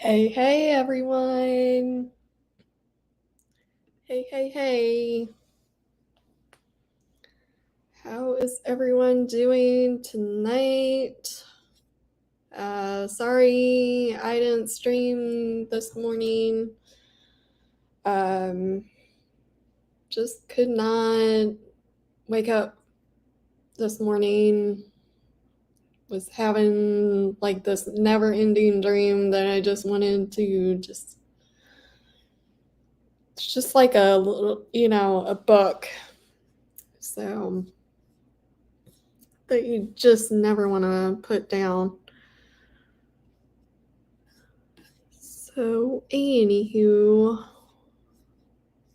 Hey, everyone. Hey. How is everyone doing tonight? Sorry I didn't stream this morning. Just could not wake up this morning. Was having like this never-ending dream that I just wanted to it's just like a little, a book. So that you just never want to put down. So, anywho,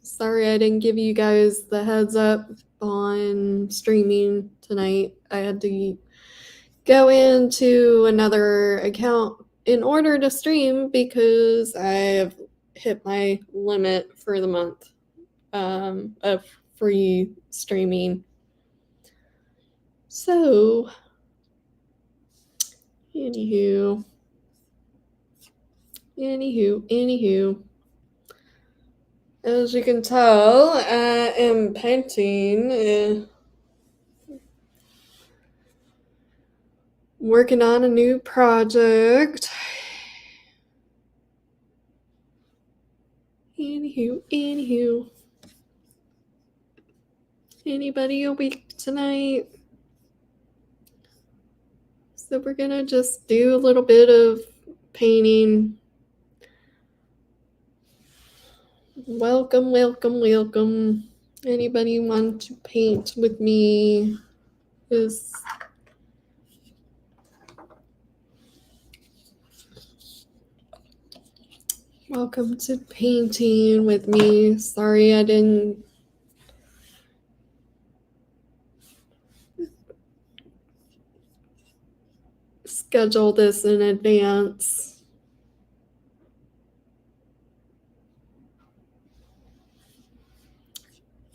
sorry I didn't give you guys the heads up on streaming tonight. I had to go into another account in order to stream because I have hit my limit for the month of free streaming. So, anywho, as you can tell, I am painting, working on a new project. Anywho, anybody awake tonight? So we're gonna just do a little bit of painting. Welcome. Anybody want to paint with me? Welcome to painting with me. Sorry I didn't schedule this in advance.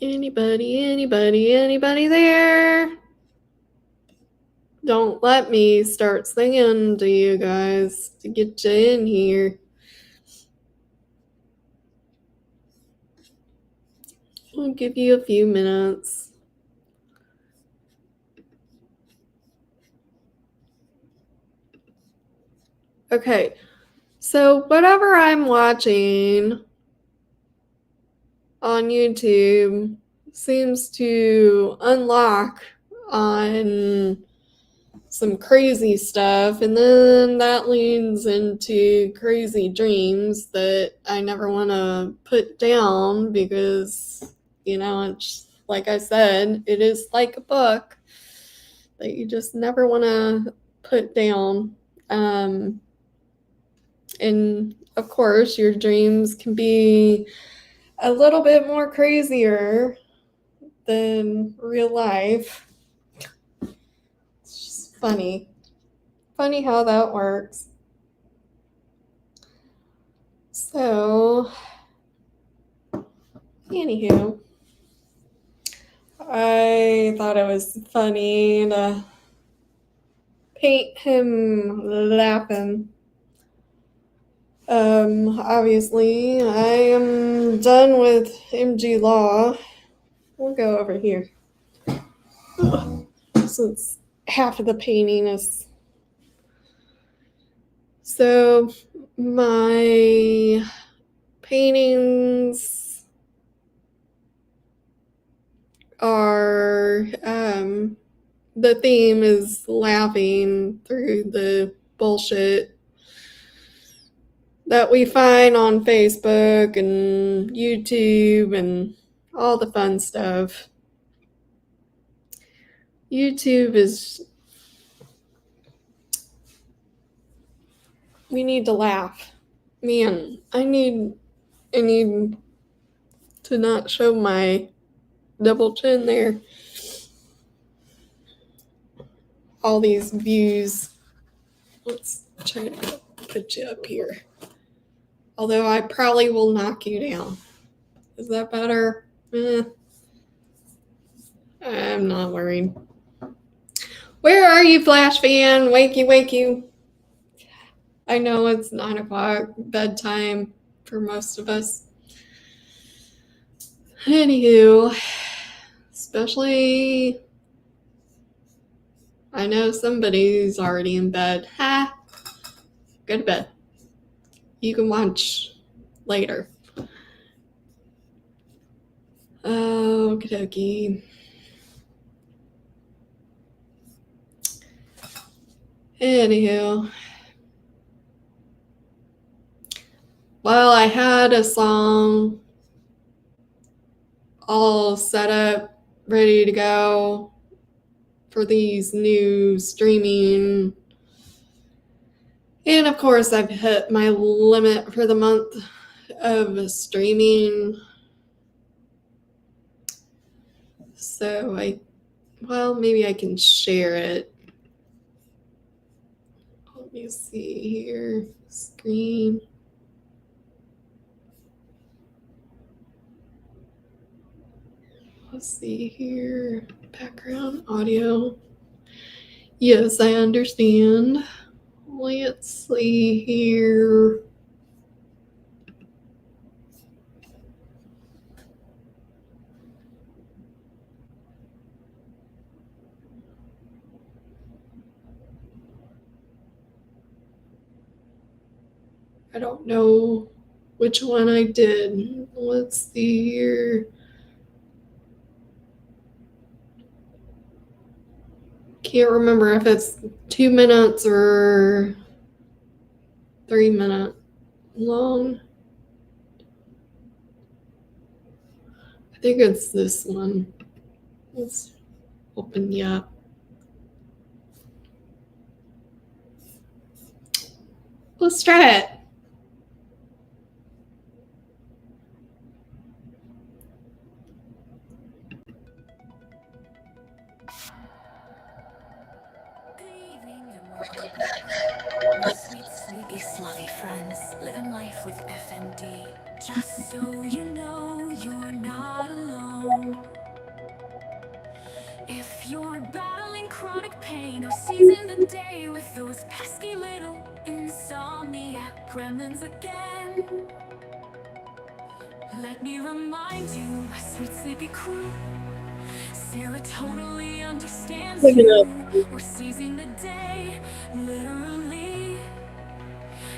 Anybody there? Don't let me start singing to you guys to get you in here. I'll give you a few minutes. Okay, so whatever I'm watching on YouTube seems to unlock on some crazy stuff, and then that leads into crazy dreams that I never want to put down because, it's like I said, it is like a book that you just never want to put down. And of course, your dreams can be a little bit more crazier than real life. It's just funny how that works. So, anywho, I thought it was funny to paint him laughing. Obviously, I am done with MG Law. We'll go over here. Since half of the painting is... So, my paintings are... the theme is laughing through the bullshit that we find on Facebook and YouTube and all the fun stuff. YouTube is... we need to laugh. Man, I need to not show my double chin there. All these views. Let's try to put you up here. Although I probably will knock you down. Is that better? I'm not worried. Where are you, Flash fan? Wake you. I know it's 9 o'clock bedtime for most of us. Anywho, especially, I know somebody's already in bed. Ha! Go to bed. You can watch later. Okie dokie. Anywho, well, I had a song all set up, ready to go for these new streaming. And of course, I've hit my limit for the month of streaming. So maybe I can share it. Let me see here. Screen. Let's see here. Background audio. Yes, I understand. Let's see here. I don't know which one I did. Let's see here. Can't remember if it's 2 minutes or 3 minutes long. I think it's this one. Let's open you up. Let's try it. My sweet, sleepy, slutty friends, living life with FMD. Just so you know, you're not alone. If you're battling chronic pain or seizing the day with those pesky little insomniac gremlins again, let me remind you, my sweet, sleepy crew, Sarah totally understands you. We're seizing the day, literally,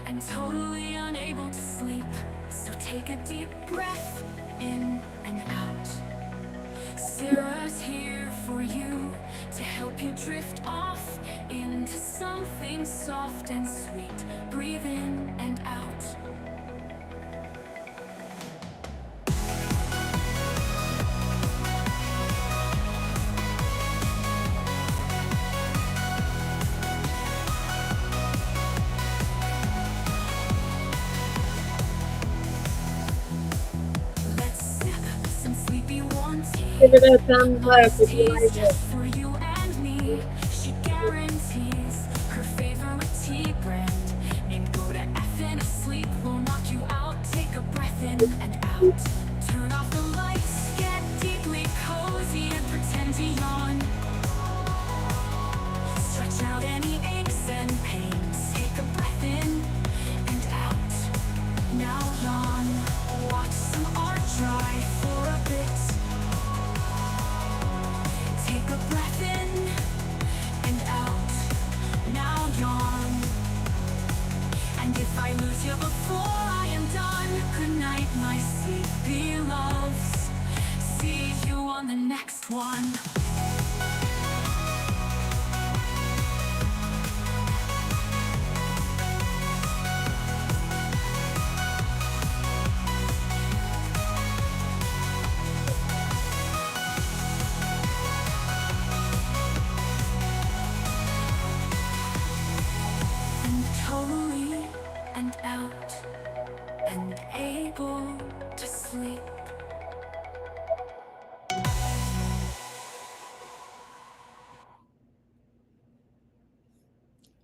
and totally unable to sleep. So take a deep breath in and out. Sarah's here for you to help you drift off into something soft and sweet. Breathe in and out. Give it a thumbs up if you like it. For you and me, she guarantees her favorite tea brand. Named Go to Effin' Sleep will knock you out. Take a breath in and out. Turn off the lights, get deeply cozy and pretend to yawn. Stretch out any aches and pains. Take a breath in and out. Now yawn. Watch some art dry for a bit. Take a breath in and out. Now yawn. And if I lose you before I am done, good night, my sleepy loves. See you on the next one. Totally and out and able to sleep.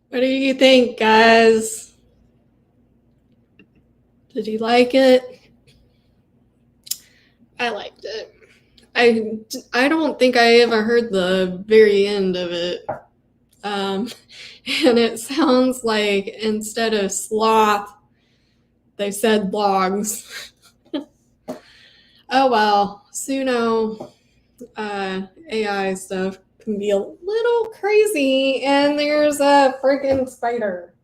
What do you think, guys? Did you like it? I liked it. I don't think I ever heard the very end of it. And it sounds like instead of sloth, they said logs. Oh well, Suno AI stuff can be a little crazy, and there's a freaking spider.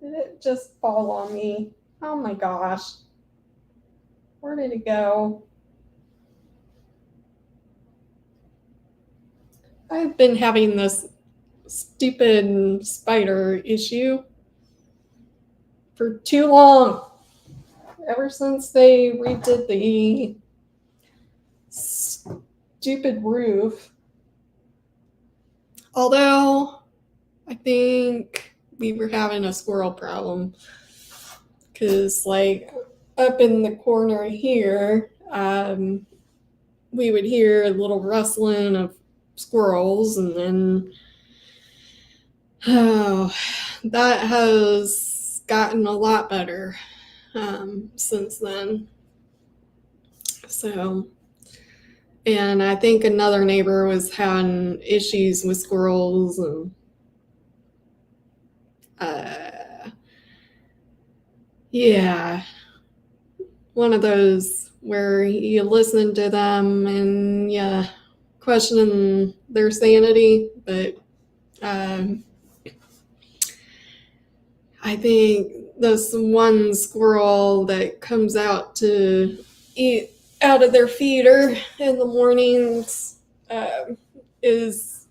Did it just fall on me? Oh my gosh. Where did it go? I've been having this stupid spider issue for too long. Ever since they redid the stupid roof. Although, I think we were having a squirrel problem. Because, like, up in the corner here, we would hear a little rustling of squirrels, and then that has gotten a lot better since then. So, and I think another neighbor was having issues with squirrels, and yeah, one of those where you listen to them and you question their sanity, but I think this one squirrel that comes out to eat out of their feeder in the mornings is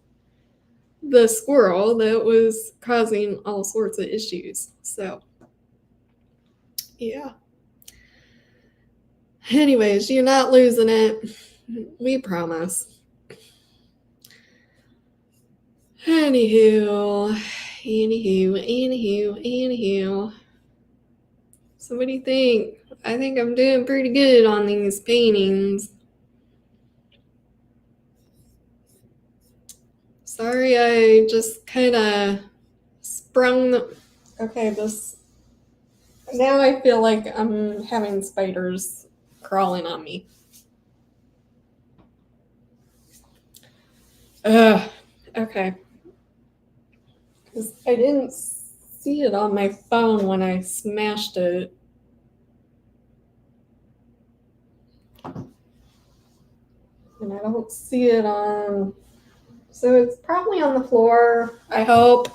the squirrel that was causing all sorts of issues. So, yeah. Anyways, you're not losing it. We promise. Anywho. So what do you think? I think I'm doing pretty good on these paintings. Sorry, I just kind of sprung the... Okay, this... Now I feel like I'm having spiders crawling on me. Okay. Because I didn't see it on my phone when I smashed it. And I don't see it on... So it's probably on the floor, I hope.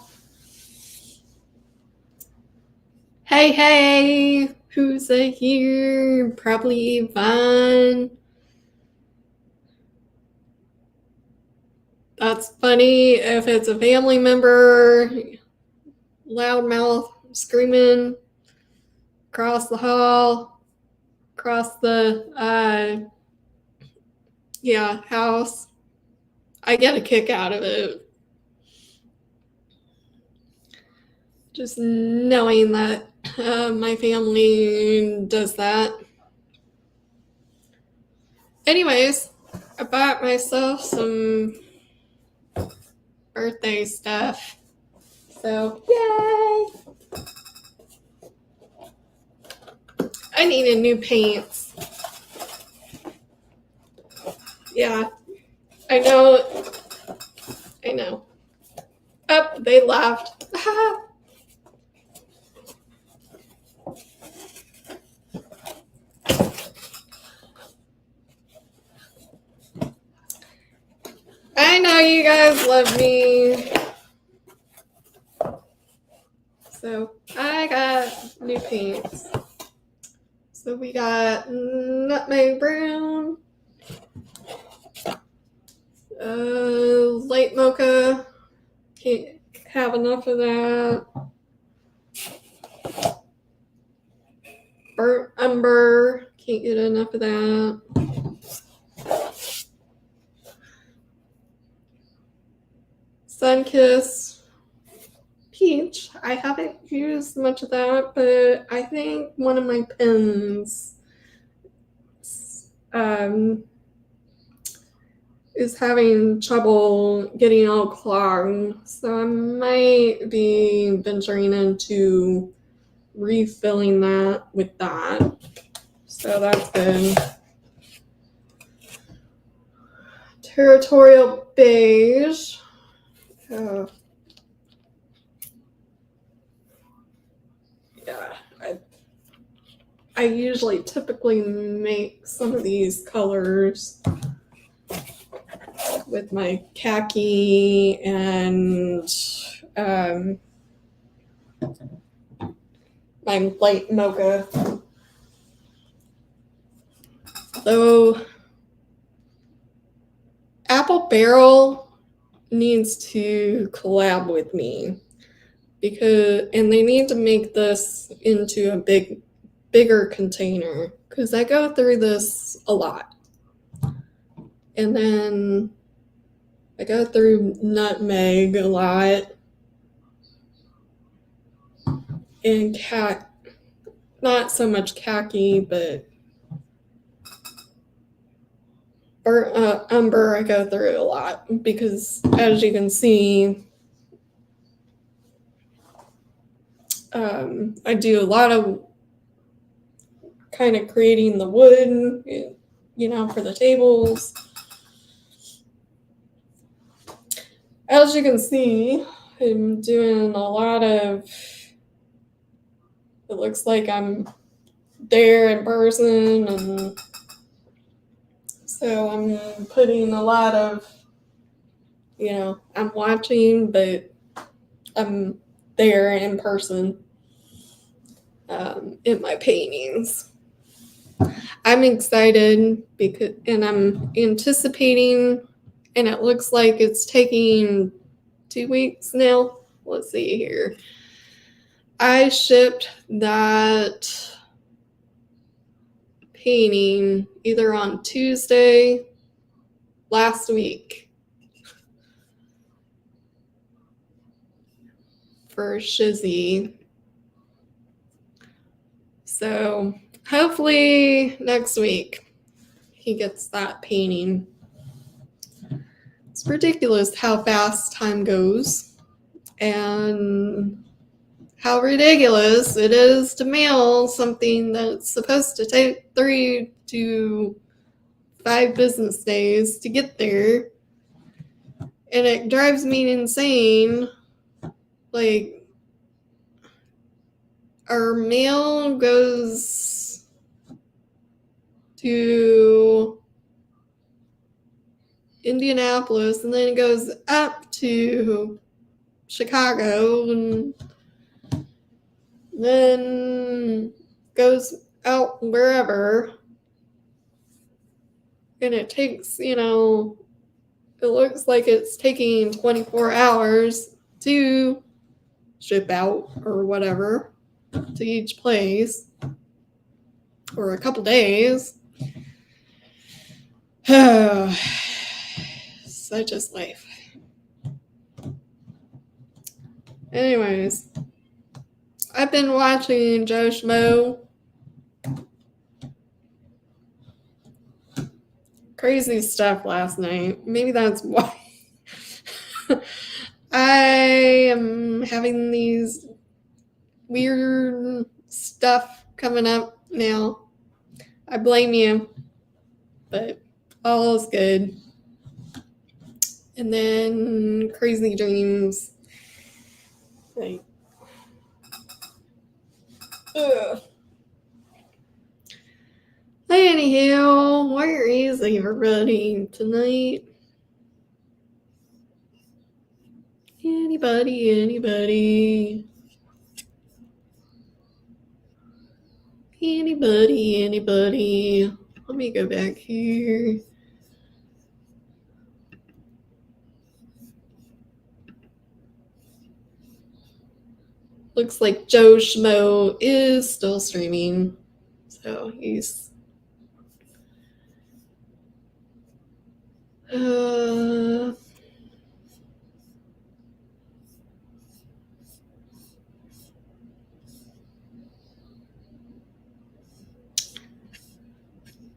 Hey, who's here? Probably Yvonne. That's funny if it's a family member, loudmouth screaming across the hall, across the house. I get a kick out of it. Just knowing that my family does that. Anyways, I bought myself some birthday stuff. So, yay! I needed new paints. Yeah, I know. Oh, they laughed. I know you guys love me. So I got new paints. So we got nutmeg brown, light mocha. Can't have enough of that. Burnt umber. Can't get enough of that. Sunkissed peach. I haven't used much of that, but I think one of my pens is having trouble getting all clogged. So I might be venturing into refilling that with that. So that's good. Territorial beige. Uh, yeah, I usually typically make some of these colors with my khaki and my light mocha. Though Apple Barrel needs to collab with me and they need to make this into a bigger container because I go through this a lot. And then I go through nutmeg a lot and not so much khaki, but umber I go through a lot because, as you can see, I do a lot of kind of creating the wood, for the tables. As you can see, I'm doing a lot of, it looks like I'm there in person, and so I'm putting a lot of, I'm watching, but I'm there in person in my paintings. I'm excited and I'm anticipating, and it looks like it's taking 2 weeks now. Let's see here. I shipped that painting either on Tuesday last week for Shizzy. So hopefully next week he gets that painting. It's ridiculous how fast time goes and how ridiculous it is to mail something that's supposed to take 3 to 5 business days to get there. And it drives me insane. Like, our mail goes to Indianapolis and then it goes up to Chicago and then goes out wherever. And it takes, it looks like it's taking 24 hours to ship out or whatever to each place, or a couple days. Such is life. Anyways, I've been watching Joe Schmo. Crazy stuff last night. Maybe that's why I am having these weird stuff coming up now. I blame you, but all is good. And then crazy dreams. Like, ugh. Anywho, where is everybody tonight? Anybody? Let me go back here. Looks like Joe Schmo is still streaming. So he's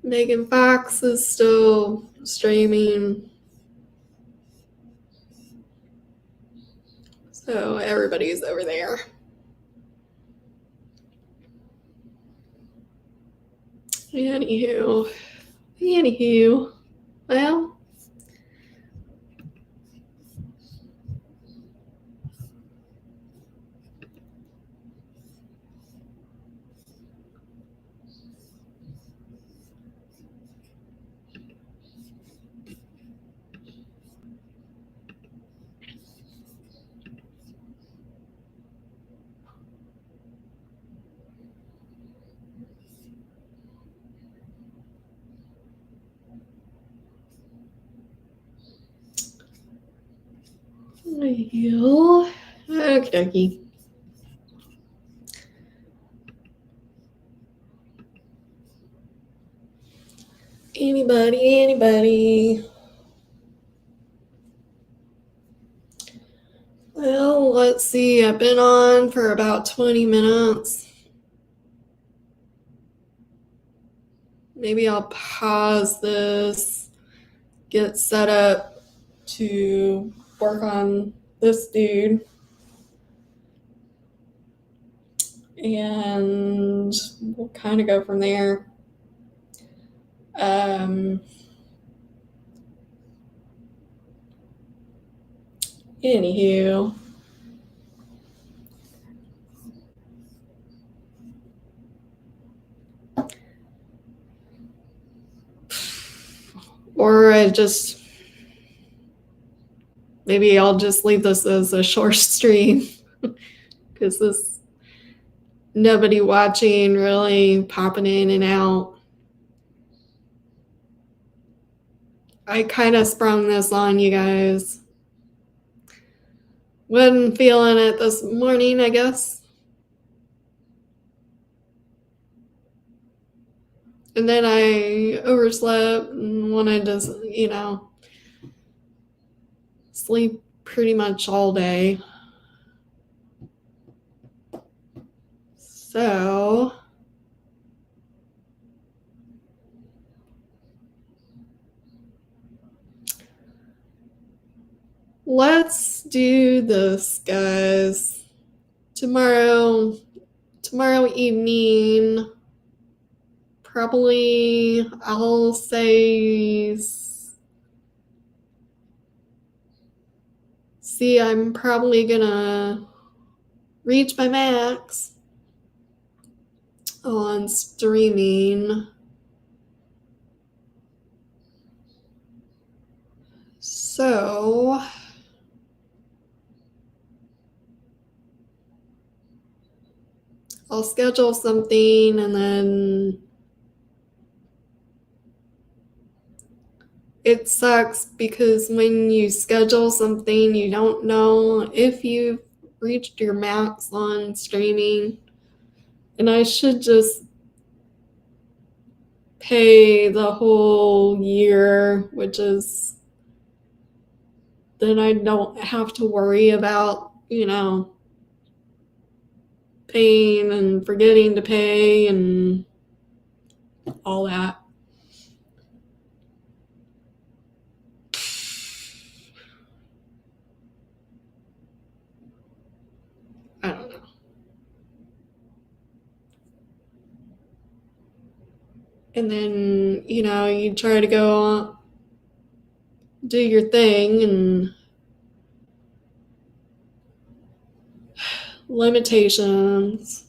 Megan Fox is still streaming. So everybody's over there. Anywho, well, Well, okie dokie. Anybody? Well, let's see. I've been on for about 20 minutes. Maybe I'll pause this, get set up to work on this dude, and we'll kind of go from there. Anywho, or maybe I'll just leave this as a short stream because this nobody watching, really popping in and out. I kind of sprung this on you guys. Wasn't feeling it this morning, I guess. And then I overslept and wanted to, sleep pretty much all day. So let's do this, guys. Tomorrow evening, probably I'll say, see, I'm probably gonna reach my max on streaming. So I'll schedule something, and then it sucks because when you schedule something, you don't know if you've reached your max on streaming. And I should just pay the whole year, which is then I don't have to worry about, paying and forgetting to pay and all that. I don't know. And then, you try to go do your thing, and limitations.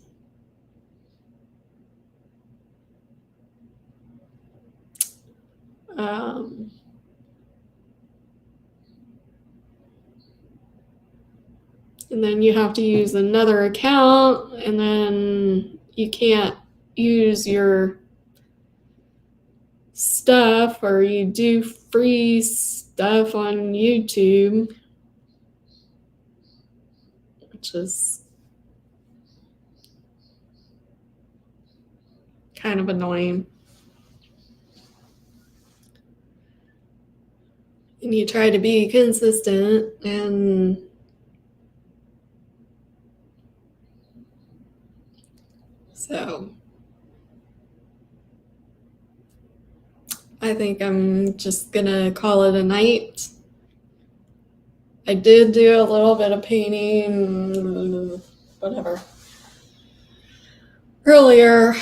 And then you have to use another account, and then you can't use your stuff, or you do free stuff on YouTube, which is kind of annoying. And you try to be consistent, and so I think I'm just gonna call it a night. I did do a little bit of painting, whatever, earlier.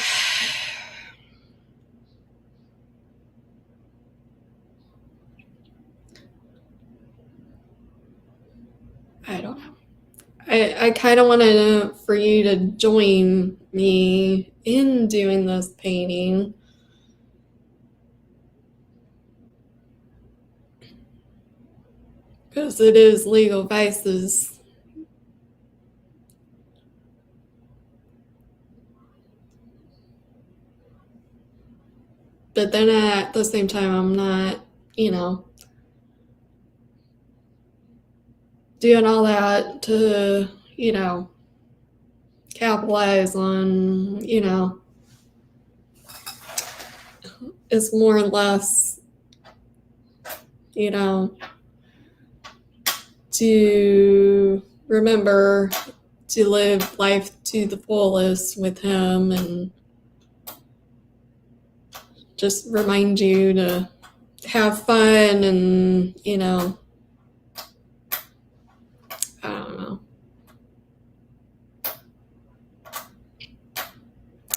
I don't know. I kind of wanted for you to join me in doing this painting. Because it is legal vices. But then at the same time, I'm not, doing all that to, capitalize on, it's more or less, to remember to live life to the fullest with him and just remind you to have fun and, I don't know.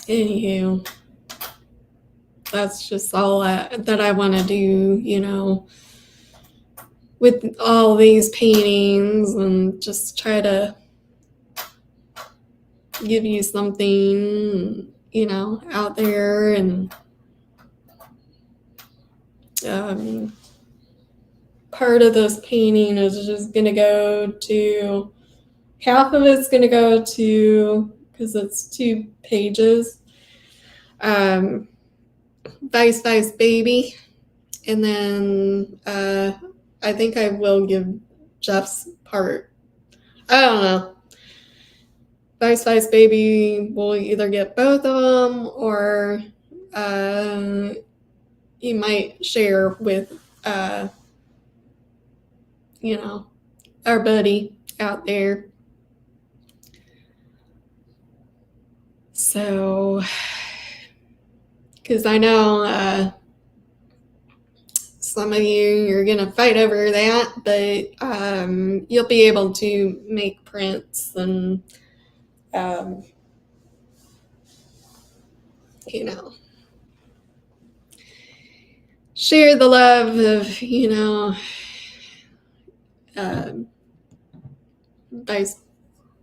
Anywho, that's just all that I want to do, with all these paintings, and just try to give you something, out there. And part of this painting is just going to go to, half of it's going to go to, because it's 2 pages, Vice Vice Baby. And then I think I will give Jeff's part. I don't know. Vice Vice Baby will either get both of them, or he might share with, our buddy out there. So, because I know some of you're going to fight over that, but you'll be able to make prints and, share the love of,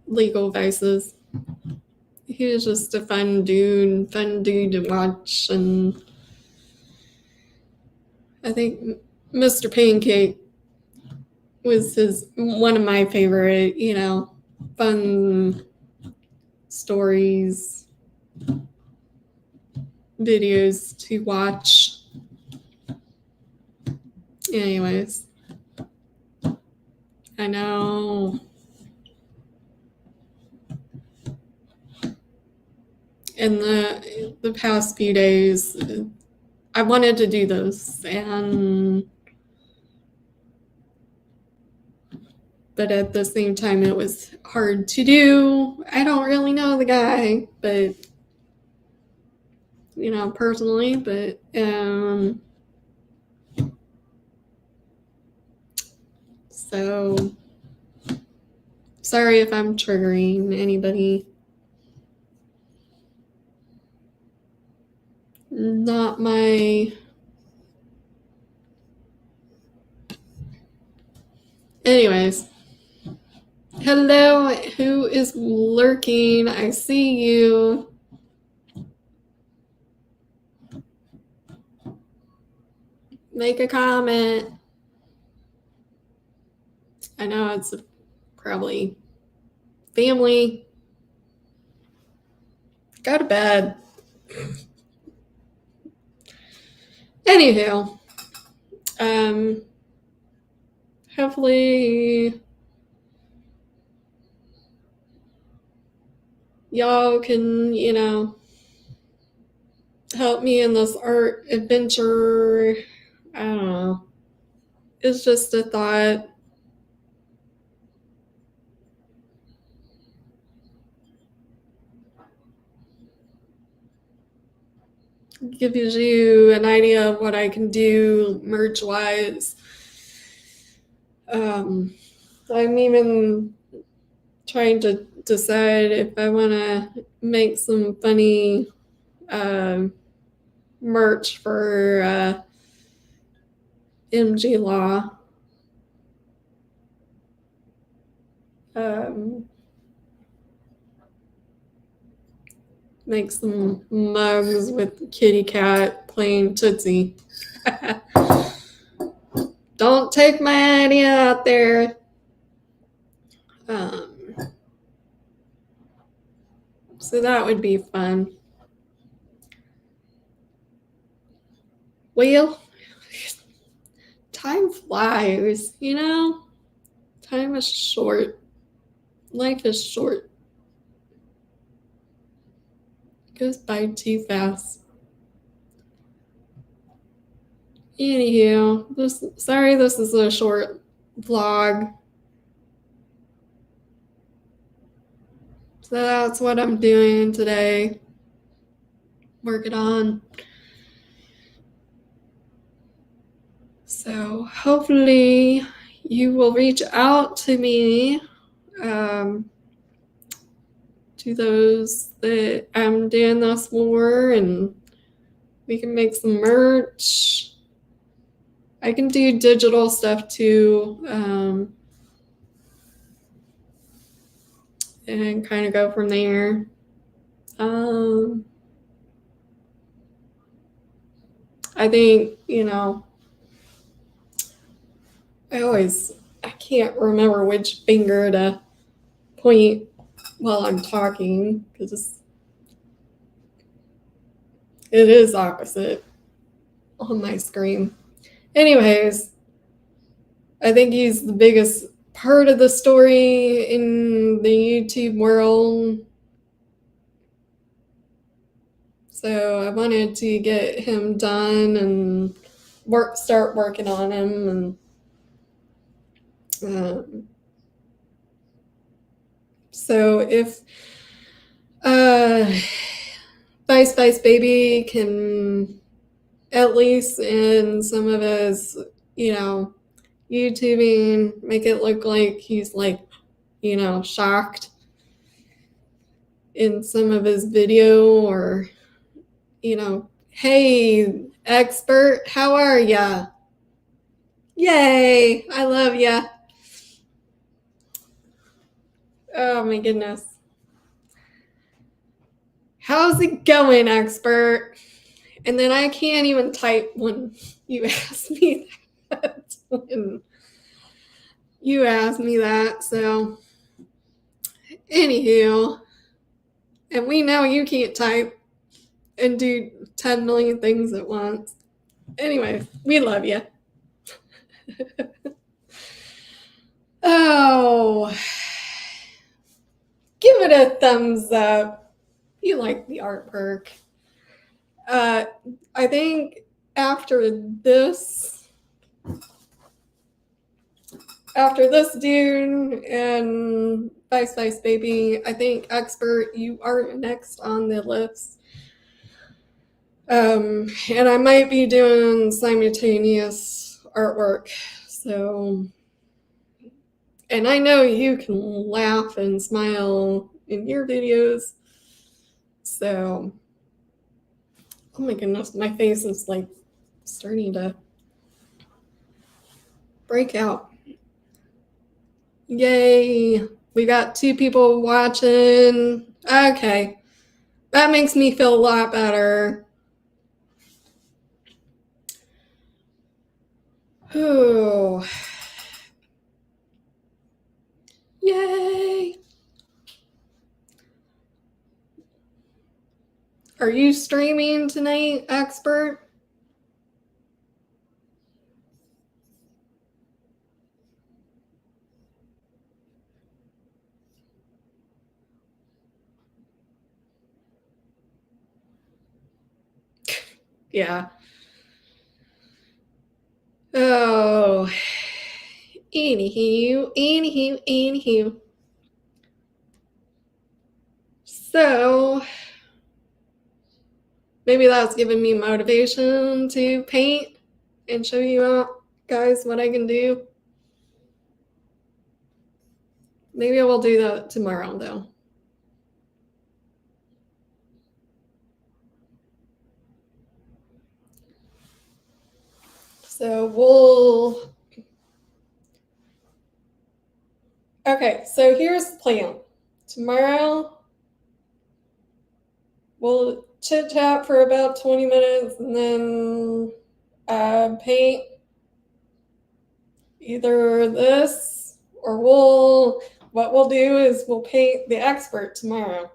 legal vices. He was just a fun dude to watch. And I think Mr. Pancake was one of my favorite, fun stories, videos to watch. Anyways, I know. In the past few days, I wanted to do those, but at the same time, it was hard to do. I don't really know the guy, but personally, but so sorry if I'm triggering anybody. Not my. Anyways, hello, who is lurking? I see you. Make a comment. I know it's probably family. Go to bed. Anywho, hopefully y'all can, help me in this art adventure. I don't know. It's just a thought. Gives you an idea of what I can do merch-wise. I'm even trying to decide if I want to make some funny merch for MG Law. Make some mugs with kitty cat playing Tootsie. Don't take my idea out there. So that would be fun. Well, time flies, Time is short. Life is short. It goes by too fast. Anywho, sorry this is a short vlog. So that's what I'm doing today. Working on. So hopefully you will reach out to me, to those that I'm doing this for, and we can make some merch. I can do digital stuff too, and kind of go from there. I think, I can't remember which finger to point while I'm talking, because it is opposite on my screen. Anyways, I think he's the biggest part of the story in the YouTube world. So I wanted to get him done and start working on him. And so if Spice Baby can, at least in some of his, YouTubing, make it look like he's shocked in some of his video, or, hey, expert, how are ya? Yay, I love ya. Oh my goodness. How's it going, expert? And then I can't even type when you ask me that. So anywho, and we know you can't type and do 10 million things at once. Anyway, we love you. Oh, give it a thumbs up. You like the artwork. I think after this dude and Spice Baby, I think expert, you are next on the list. And I might be doing simultaneous artwork. So, and I know you can laugh and smile in your videos. So, oh my goodness, my face is starting to break out. Yay, we got 2 people watching. Okay, that makes me feel a lot better. Oh, yay. Are you streaming tonight, expert? Yeah. Oh, anywho. So, maybe that's giving me motivation to paint and show you guys what I can do. Maybe I will do that tomorrow, though. So okay, so here's the plan. Tomorrow, we'll chit chat for about 20 minutes and then paint either this, or what we'll do is we'll paint the expert tomorrow.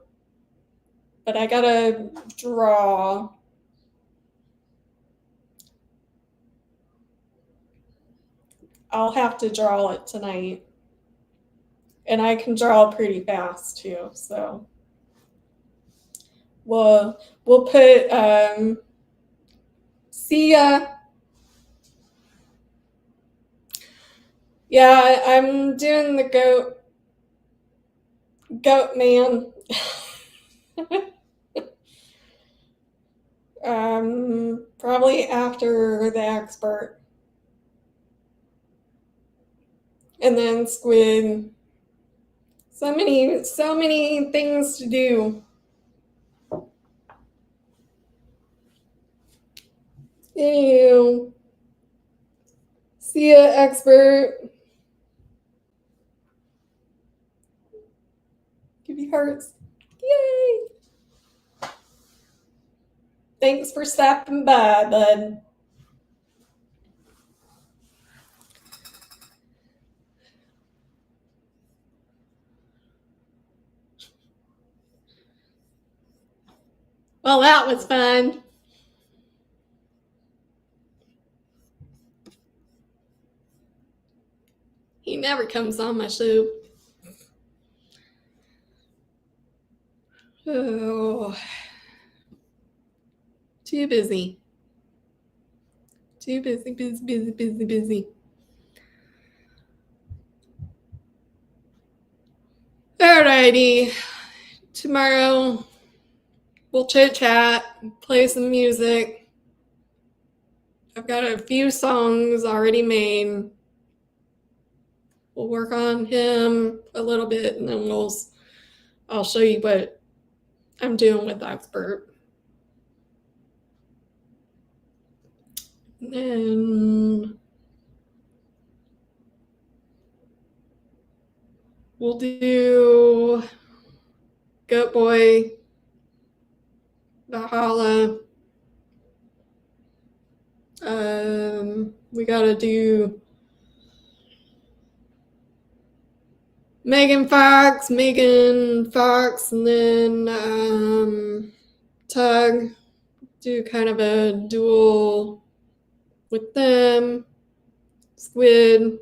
But I gotta draw. I'll have to draw it tonight. and I can draw pretty fast too. So we'll put see ya. Yeah, I'm doing the goat man. Probably after the expert. And then squid. So many things to do. Anywho, see ya, expert. Give you hearts. Yay! Thanks for stopping by, bud. Well, that was fun. He never comes on my show. Oh, too busy. Too busy, busy, busy, busy, busy. Alrighty. Tomorrow we'll chit chat, play some music. I've got a few songs already made. We'll work on him a little bit, and then I'll show you what I'm doing with expert. And then we'll do Goat Boy, Valhalla. We gotta do Megan Fox, and then Tug. Do kind of a duel with them. Squid.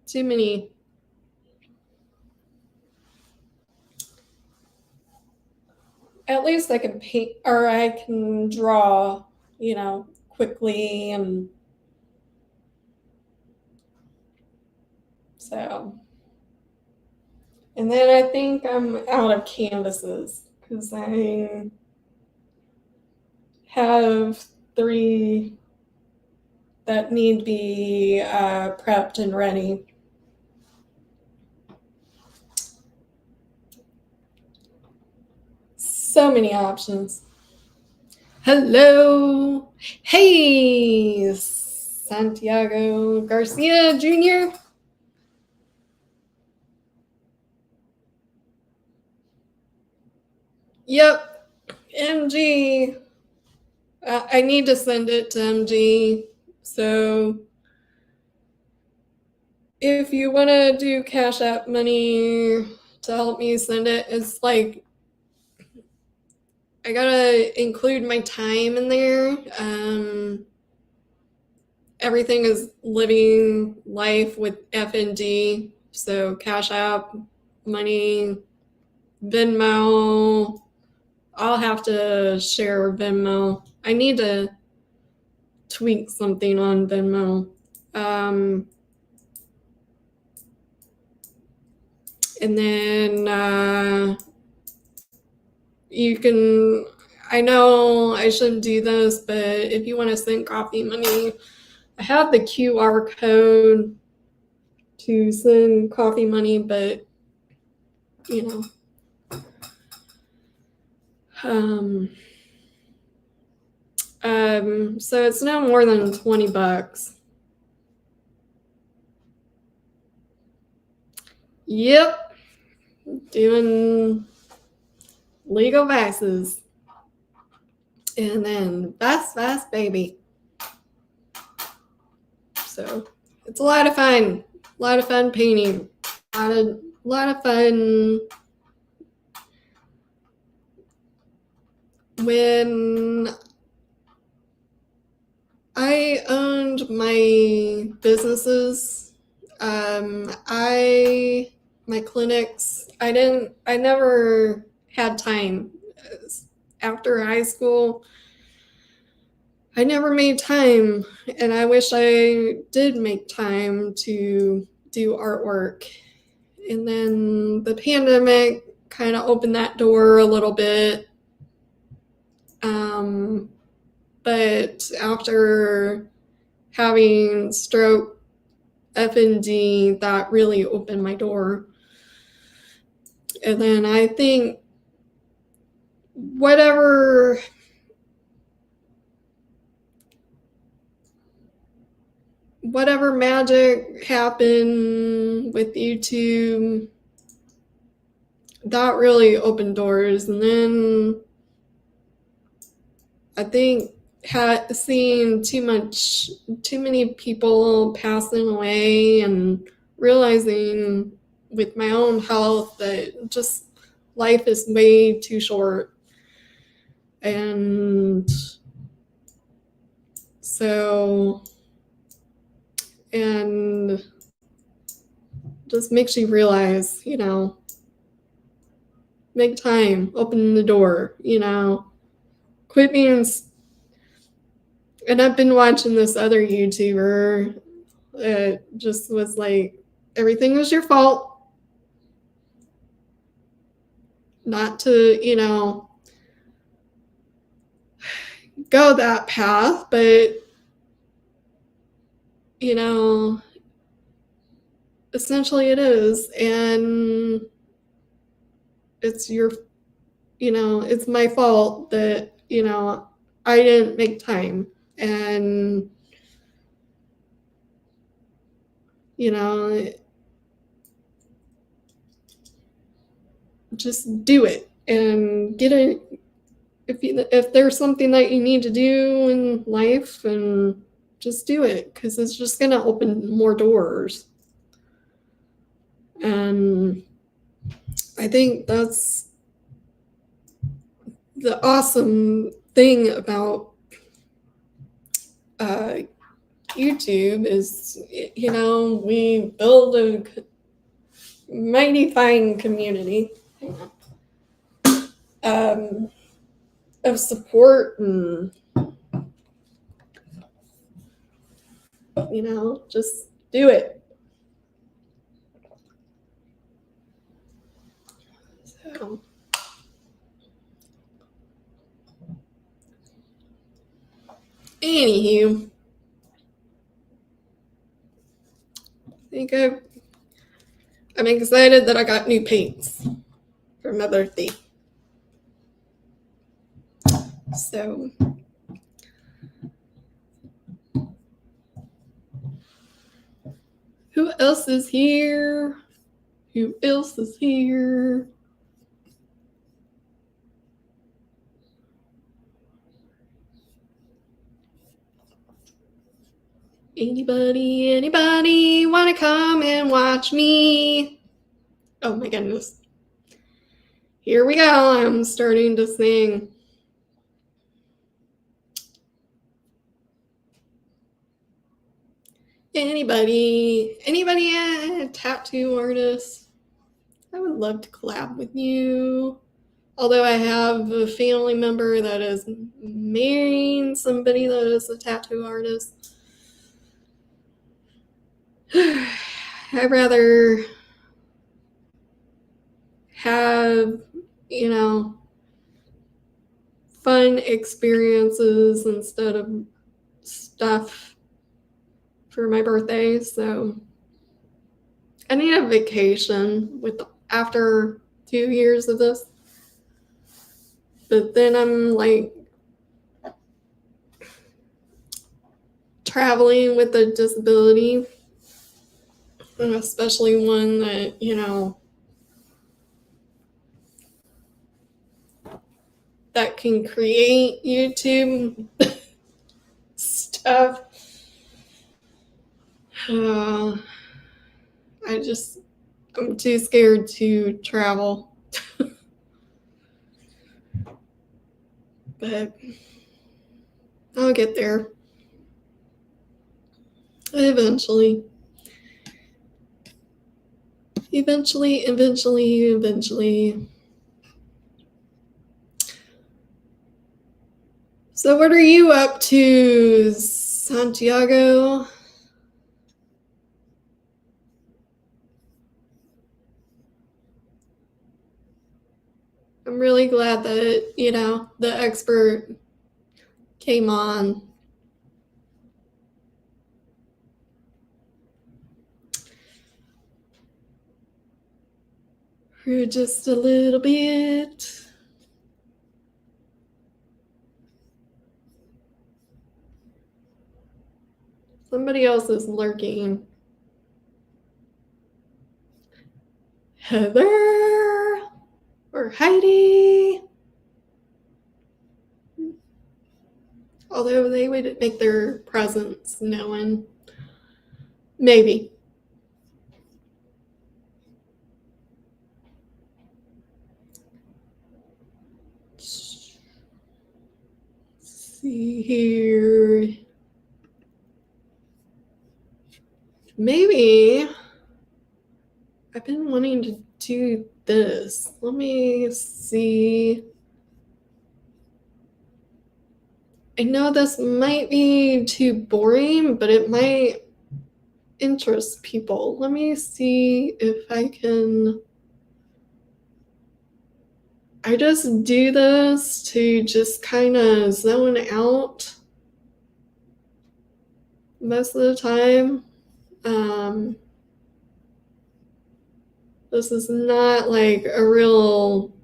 Too many. At least I can paint, or I can draw, quickly, and so. And then I think I'm out of canvases because I have 3 that need to be prepped and ready. So many options. Hello. Hey, Santiago Garcia Jr. Yep, MG. I need to send it to MG. So if you want to do Cash App money to help me send it, it's like I gotta include my time in there. Everything is living life with FND. So Cash App, money, Venmo. I'll have to share Venmo. I need to tweak something on Venmo. And then you can, I know I shouldn't do this, but if you want to send coffee money, I have the QR code to send coffee money, but so it's no more than $20. Yep, doing legal vices. And then fast baby. So it's a lot of fun. A lot of fun painting. A lot of fun when I owned my businesses. My clinics, I never had time. After high school, I never made time, and I wish I did make time to do artwork. And then the pandemic kind of opened that door a little bit. But after having stroke, FND, that really opened my door. And then I think whatever magic happened with YouTube, that really opened doors. And then I think seeing too many people passing away and realizing with my own health that just life is way too short. And so, and just makes you realize, make time, open the door, quit being. And I've been watching this other YouTuber that just was like, everything was your fault. Not to, go that path, but, essentially it is. And it's it's my fault that, I didn't make time. And, just do it and get it. If there's something that you need to do in life, and just do it, because it's just going to open more doors. And I think that's the awesome thing about YouTube is, we build a mighty fine community of support, and just do it. So, anywho, I think I'm excited that I got new paints for my birthday. So, who else is here? Anybody want to come and watch me? Oh my goodness. Here we go. I'm starting to sing. Anybody a tattoo artist? I would love to collab with you. Although I have a family member that is marrying somebody that is a tattoo artist. I'd rather have, fun experiences instead of stuff for my birthday. So I need a vacation after 2 years of this. But then I'm like traveling with a disability, and especially one that, that can create YouTube stuff. I'm too scared to travel. But I'll get there eventually. Eventually. So what are you up to, Santiago? I'm really glad that, the expert came on. For just a little bit. Somebody else is lurking. Heather or Heidi. Although they would make their presence known. Maybe. Let's see here. Maybe I've been wanting to do this. Let me see. I know this might be too boring, but it might interest people. Let me see if I can. I just do this to just kind of zone out most of the time. This is not like a real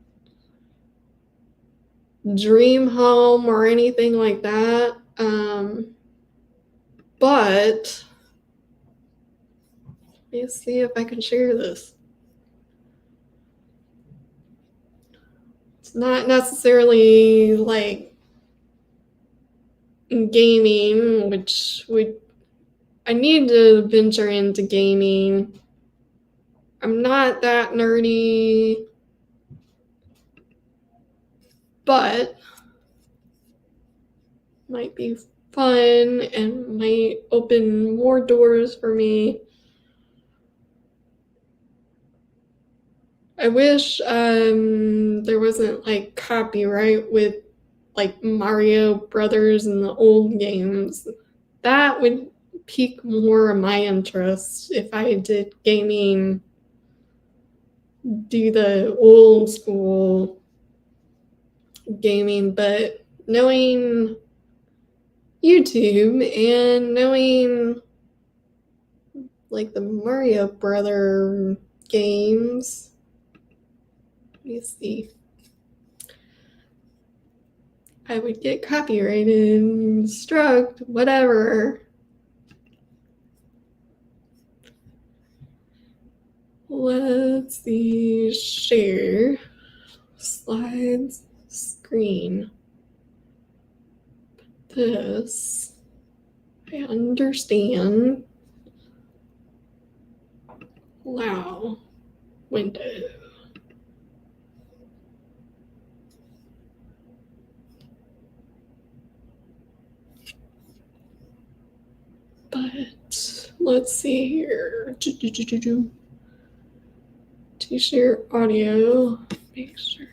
dream home or anything like that. But let me see if I can share this. It's not necessarily like gaming, which I need to venture into gaming. I'm not that nerdy, but might be fun and might open more doors for me. I wish there wasn't like copyright with like Mario Brothers and the old games. That would pique more of my interest if I did gaming, do the old school gaming, but knowing YouTube and knowing like the Mario Brother games. Let me see. I would get copyrighted, struck, whatever. Let's see, share, slides, screen. This, I understand. Allow, window. But let's see here. To share audio, make sure.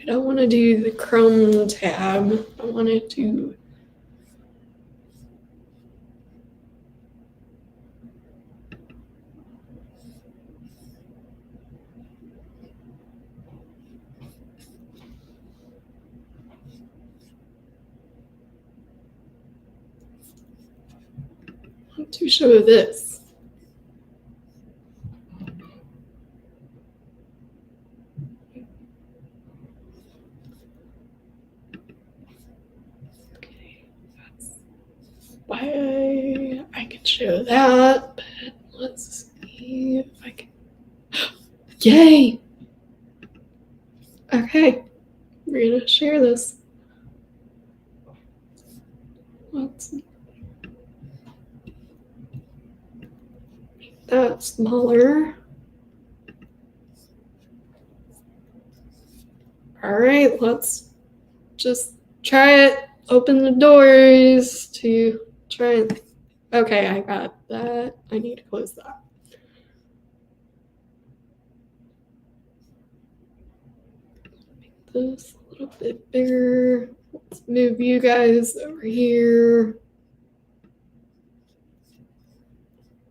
I don't want to do the Chrome tab. I want it to. To show this. Okay, that's why I can show that, but let's see if I can. Yay! Okay, we're gonna share this. Let's make that smaller. All right, let's just try it. Open the doors to try it. Okay, I got that. I need to close that. Make this a little bit bigger. Let's move you guys over here.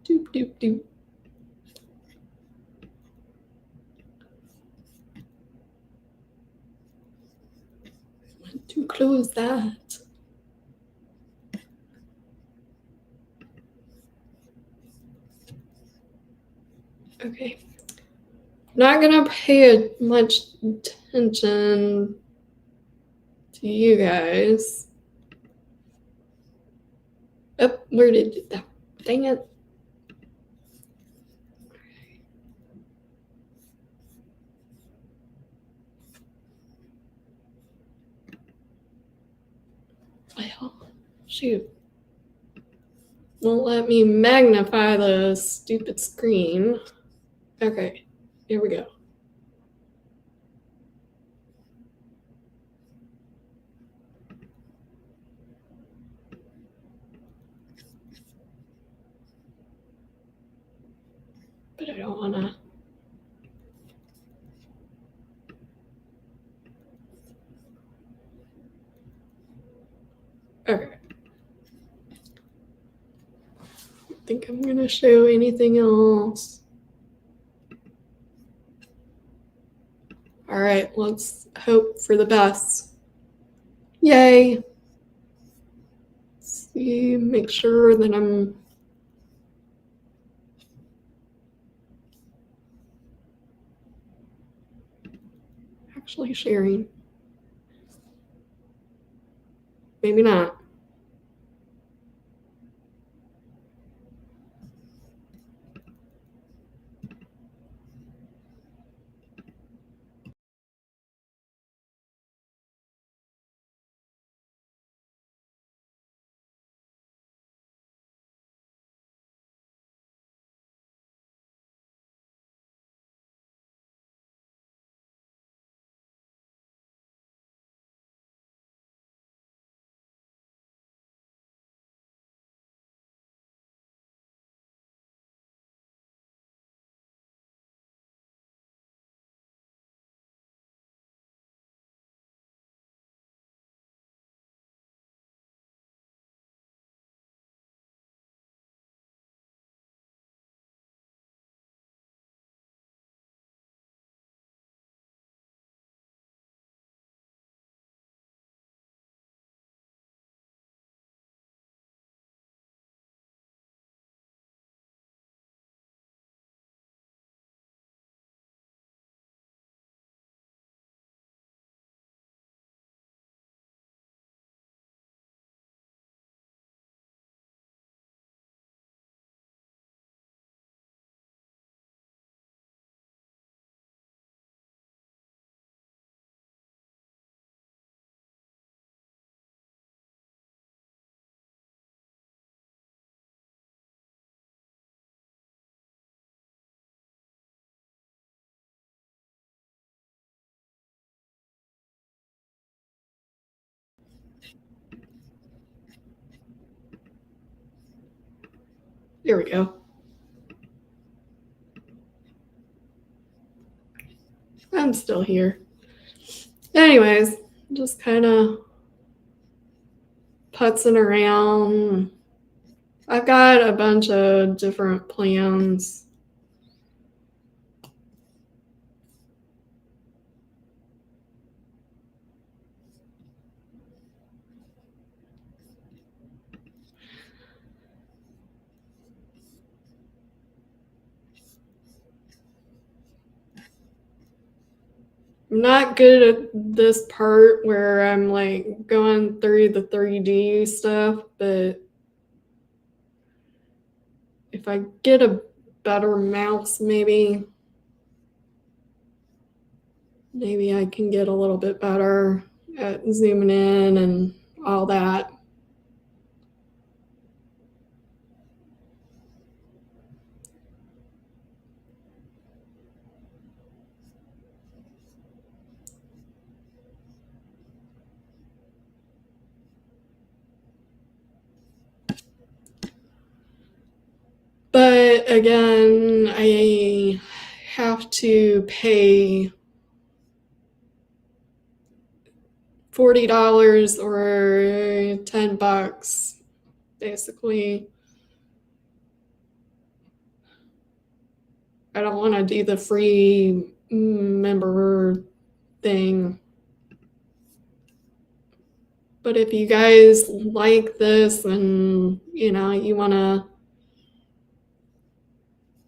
Doop, doop, doop. Want to close that. Okay. Not gonna pay much attention to you guys. Oh, where did that? Dang it. Well, shoot. Won't let me magnify the stupid screen. Okay, here we go. But I don't want to. Okay. I think I'm going to show anything else. All right, let's hope for the best. Yay. Let's see, make sure that I'm actually sharing. Maybe not. There we go. I'm still here. Anyways, just kind of putzing around. I've got a bunch of different plans. I'm not good at this part where I'm like going through the 3D stuff, but if I get a better mouse, maybe I can get a little bit better at zooming in and all that. But again, I have to pay $40 or $10, basically. I don't want to do the free member thing. But if you guys like this and, you want to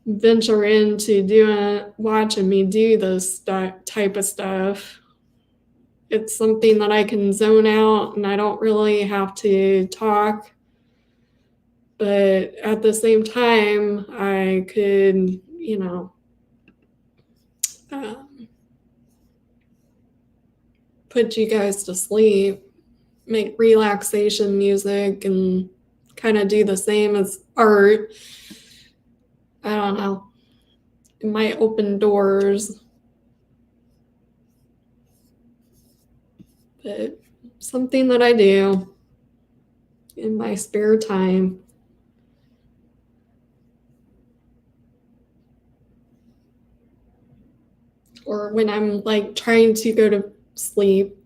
venture into watching me do this type of stuff, it's something that I can zone out and I don't really have to talk. But at the same time, I could, put you guys to sleep, make relaxation music, and kind of do the same as art. I don't know. It might open doors. But something that I do in my spare time. Or when I'm like trying to go to sleep.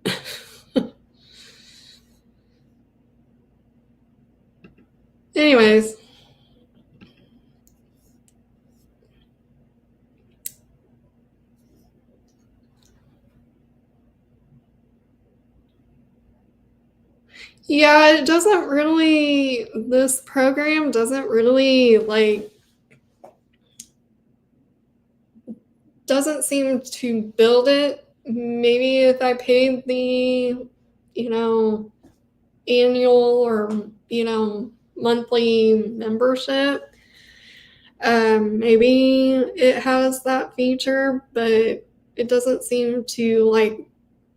Anyways. Yeah, this program doesn't really doesn't seem to build it. Maybe if I paid the, annual or, monthly membership, maybe it has that feature, but it doesn't seem to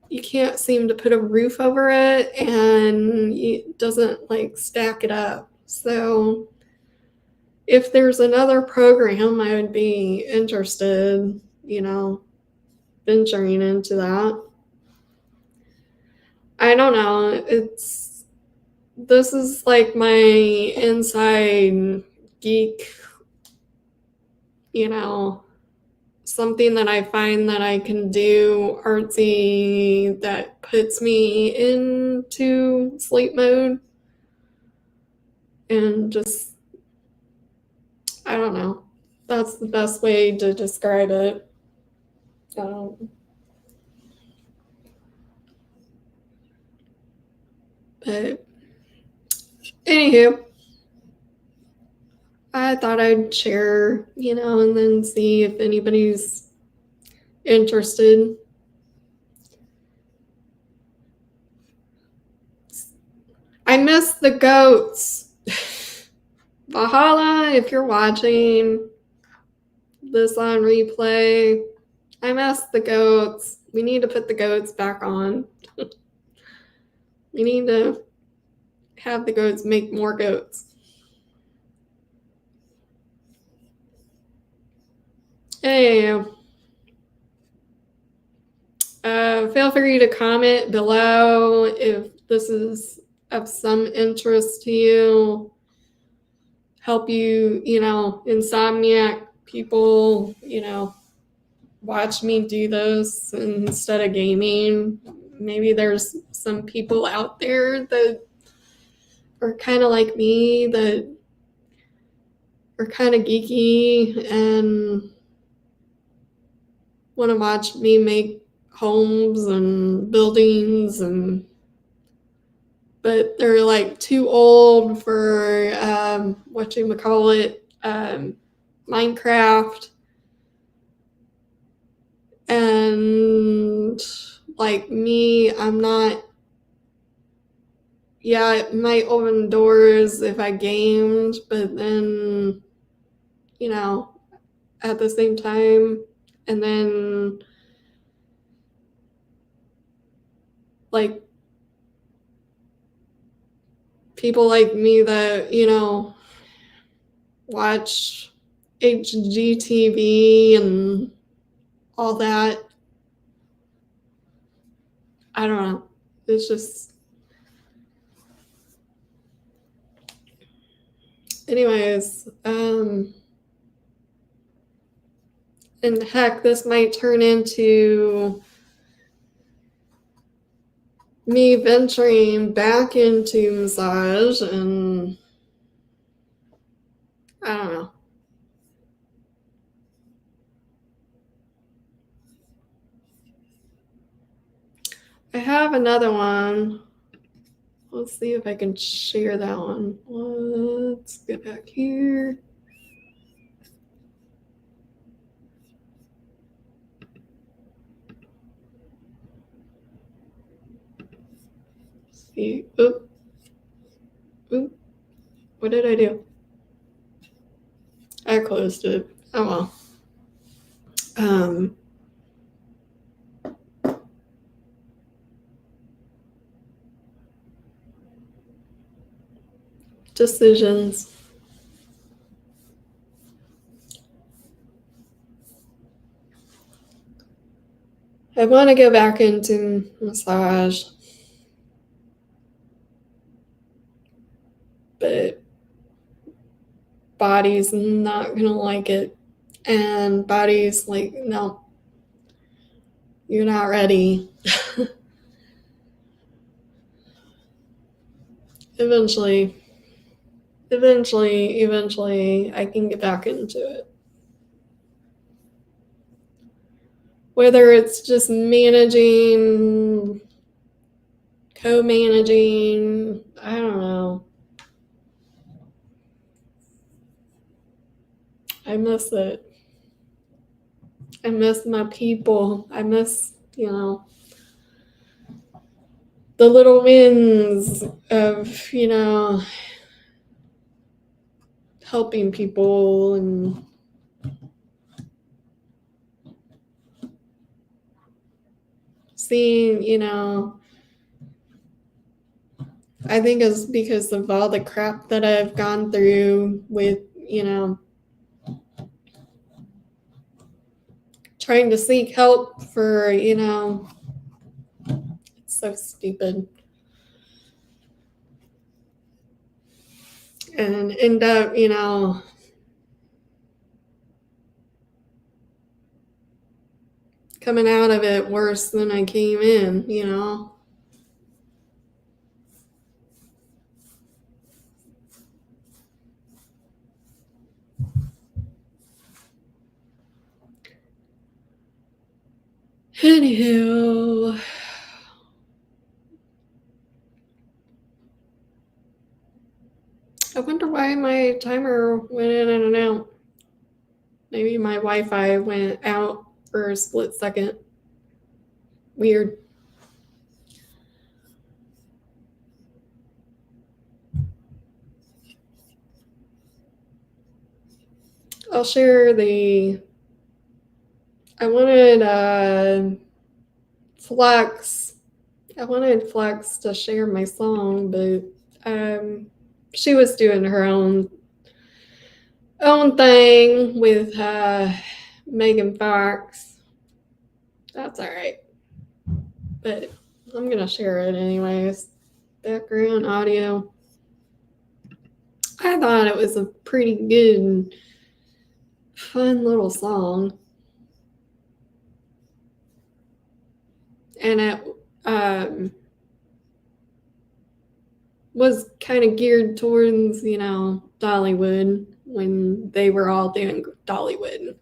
you can't seem to put a roof over it and it doesn't stack it up. So if there's another program, I would be interested, venturing into that. I don't know. This is like my inside geek, something that I find that I can do artsy that puts me into sleep mode and just, I don't know. That's the best way to describe it. But anywho, I thought I'd share, and then see if anybody's interested. I miss the goats. Valhalla, if you're watching this on replay, I miss the goats. We need to put the goats back on. We need to have the goats make more goats. Anyway, feel free to comment below if this is of some interest to you. Help you, insomniac people, watch me do this instead of gaming. Maybe there's some people out there that are kind of like me, that are kind of geeky and want to watch me make homes and buildings, but they're too old for Minecraft. And like me, I'm not. Yeah, it might open doors if I gamed, but then, at the same time, and then people like me that, watch HGTV and all that. I don't know. It's just. Anyways, And heck, this might turn into me venturing back into massage, and I don't know. I have another one. Let's see if I can share that one. Let's get back here. See. Oop. Oop. What did I do? I closed it. Oh well. Decisions. I want to go back into massage, but body's not gonna like it, and body's like, no, you're not ready. Eventually, I can get back into it. Whether it's just managing, co-managing, I don't know. I miss it. I miss my people. I miss, the little wins of, helping people and seeing, I think it's because of all the crap that I've gone through with, trying to seek help for, it's so stupid. And end up, coming out of it worse than I came in, Anywho, I wonder why my timer went in and out. Maybe my Wi-Fi went out for a split second. Weird. I'll share the. I wanted Flex. I wanted Flex to share my song, but she was doing her own thing with Megan Fox. That's all right. But I'm gonna share it anyways. Background audio. I thought it was a pretty good, fun little song. And it was kind of geared towards, Dollywood when they were all doing Dollywood.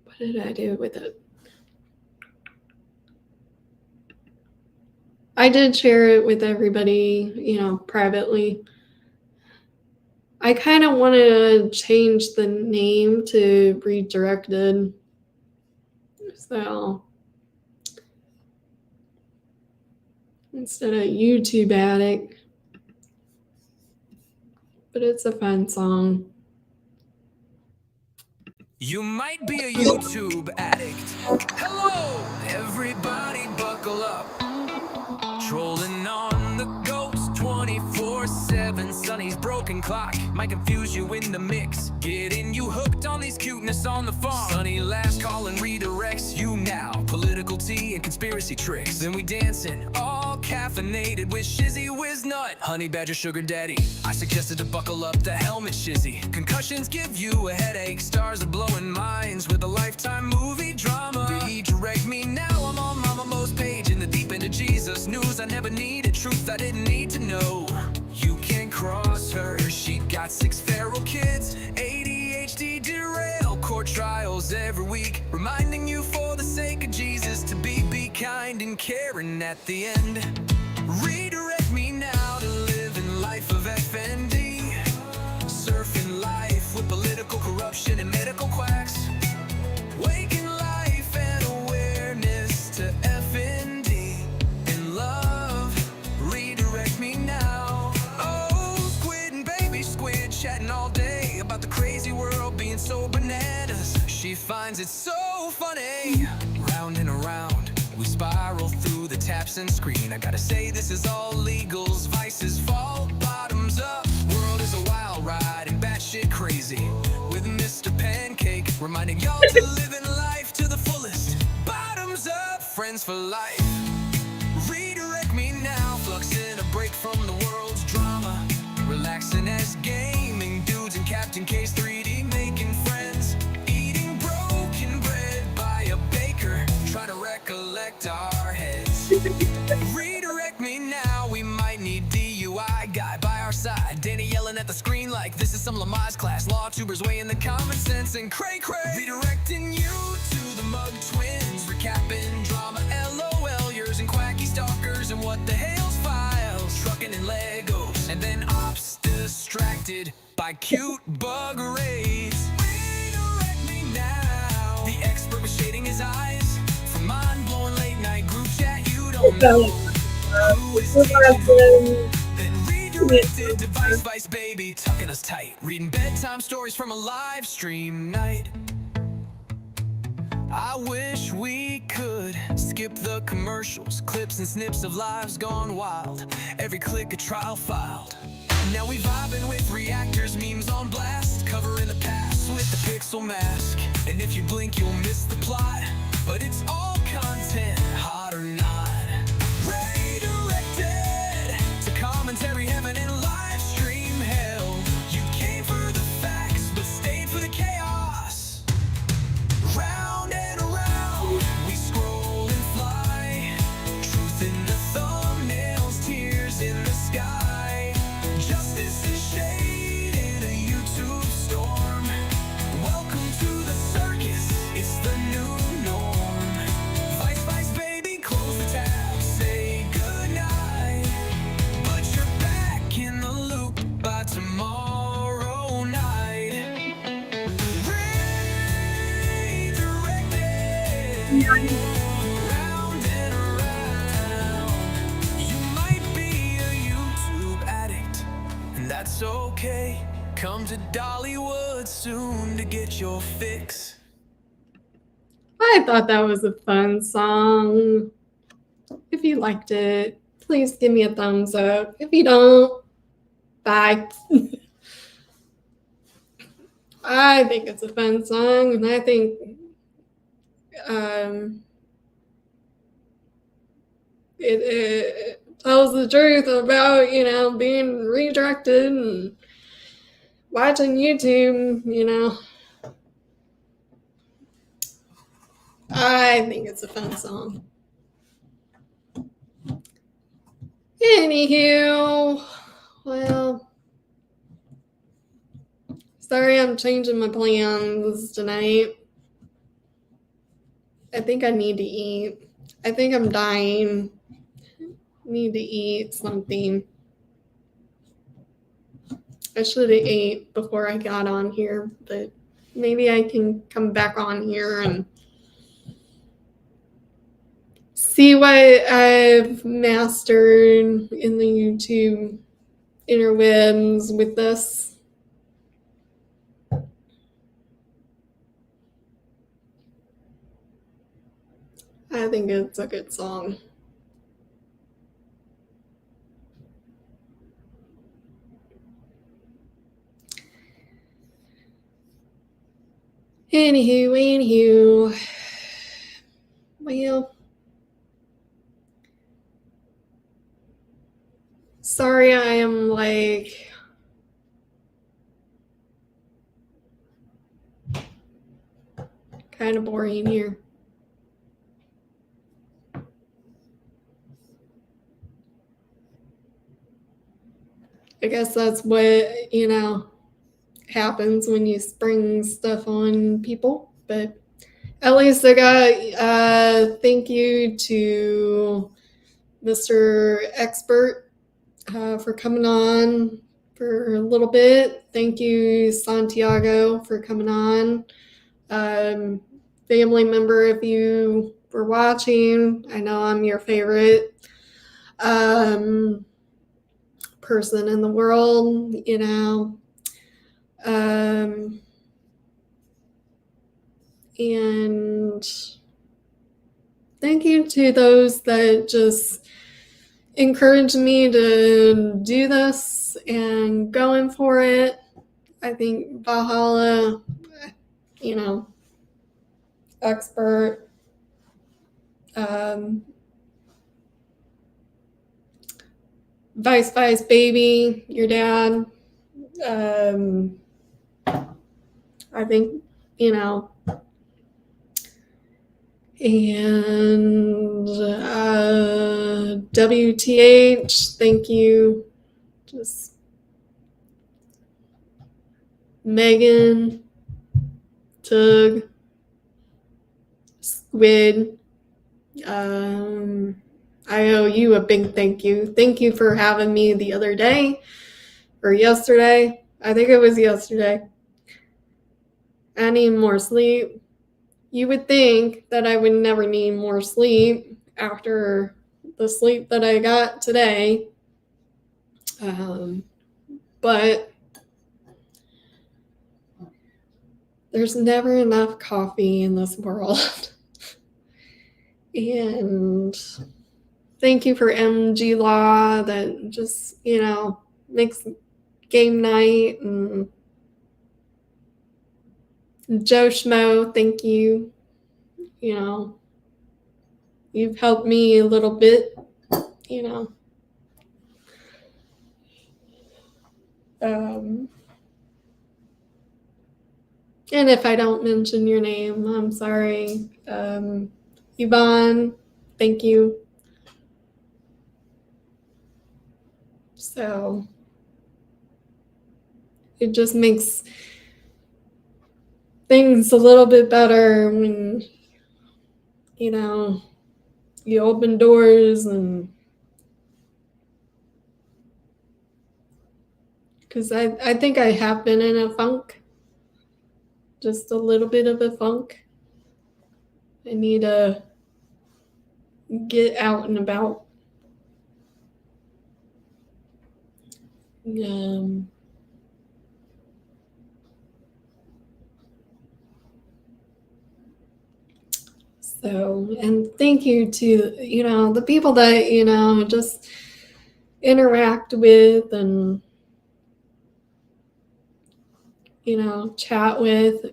What did I do with it? I did share it with everybody, privately. I kind of wanted to change the name to Redirected. So instead of YouTube Addict. But it's a fun song. You might be a YouTube addict. Hello, everybody, buckle up. Trolling on the goats 24/7. 7, Sonny's broken clock might confuse you in the mix, getting you hooked on these cuteness on the farm. Sonny last call and redirects you now, political tea and conspiracy tricks. Then we dancing, all caffeinated with Shizzy Wiznut, Honey Badger Sugar Daddy. I suggested to buckle up the helmet, Shizzy. Concussions give you a headache, stars are blowing minds with a Lifetime movie drama. Redirect me now, I'm on Mama Mo's page in the deep end of Jesus news. I never needed truth I didn't need to know. You can't cross her, she got 6 feral kids, ADHD derail, court trials every week, reminding you for the sake of Jesus to be kind and caring at the end. Redirect me now to live in life of FND, surfing life with political corruption and medical quacks, waking life and awareness to FND and love. Redirect me now. Oh, Squid and Baby Squid chatting all day about the crazy world being so bananas. She finds it so funny. Round and around we spiral through the taps and screen. I gotta say this is all legals, vices fall bottoms up. World is a wild ride and batshit crazy, with Mr. Pancake reminding y'all to live in life to the fullest. Bottoms up, friends for life. Redirect me now, fluxing a break from the world's drama, relaxing as gaming dudes and Captain K's 3D making friends, eating broken bread by a baker, trying to recollect our heads. Redirect me now, we might need DUI guy by our side, Danny yelling at the screen like this is some Lamaze class, law tubers weighing the common sense and cray-cray. Redirecting you to the Mug Twins, recapping drama, LOL, yours and quacky stalkers and what the hell's files, trucking and Legos, and then ops distracted by cute bug raids. Redirect me now. The expert was shading his eyes from mind-blowing late night group chat. You don't know who is teaching. Then redirected to Vice Baby, tucking us tight, reading bedtime stories from a live stream night. I wish we could skip the commercials, clips and snips of lives gone wild, every click a trial filed. Now we vibing with reactors, memes on blast, covering the past with the pixel mask. And if you blink you'll miss the plot, but it's all content, hot or not. Redirected to commentary heaven and live stream hell. You came for the facts but stayed for the chaos. Round and around we scroll and fly, truth in the thumbnails, tears in the sky. Justice is shade in a YouTube storm. Welcome to the circus, it's the new norm. Vice Baby, close the tab, say goodnight, but you're back in the loop by tomorrow night. Round and around. You might be a YouTube addict, and that's okay. Come to Dollywood soon to get your fix. I thought that was a fun song. If you liked it, please give me a thumbs up. If you don't, bye. I think it's a fun song, and I think it tells the truth about, being redirected and watching YouTube, I think it's a fun song. Anywho, well, sorry I'm changing my plans tonight. I think I need to eat. I think I'm dying. Need to eat something. I should have ate before I got on here, but maybe I can come back on here and see what I've mastered in the YouTube interwebs with this. I think it's a good song. Anywho. Well, sorry I am like kind of boring here. I guess that's what, happens when you spring stuff on people. But at least I got thank you to Mr. Expert for coming on for a little bit. Thank you, Santiago, for coming on. Family member, if you were watching, I know I'm your favorite person in the world, and thank you to those that just encouraged me to do this and going for it. I think Valhalla, Expert, Vice Baby, your dad, I think, and WTH, thank you. Just Megan, Tug, Squid, I owe you a big thank you. Thank you for having me the other day or yesterday. I think it was yesterday. I need more sleep. You would think that I would never need more sleep after the sleep that I got today. But there's never enough coffee in this world. And thank you for MG Law that just, makes game night. And Joe Schmo, thank you. You've helped me a little bit, and if I don't mention your name, I'm sorry. Yvonne, thank you. So it just makes things a little bit better when, you open doors, and because I think I have been in a funk, just a little bit of a funk. I need to get out and about. So, and thank you to, the people that, just interact with and, chat with,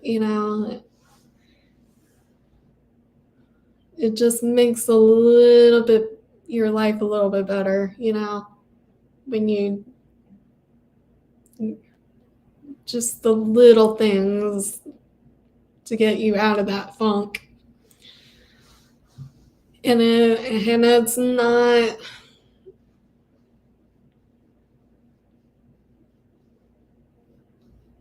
it just makes your life a little bit better, when you, just the little things to get you out of that funk. And it's not,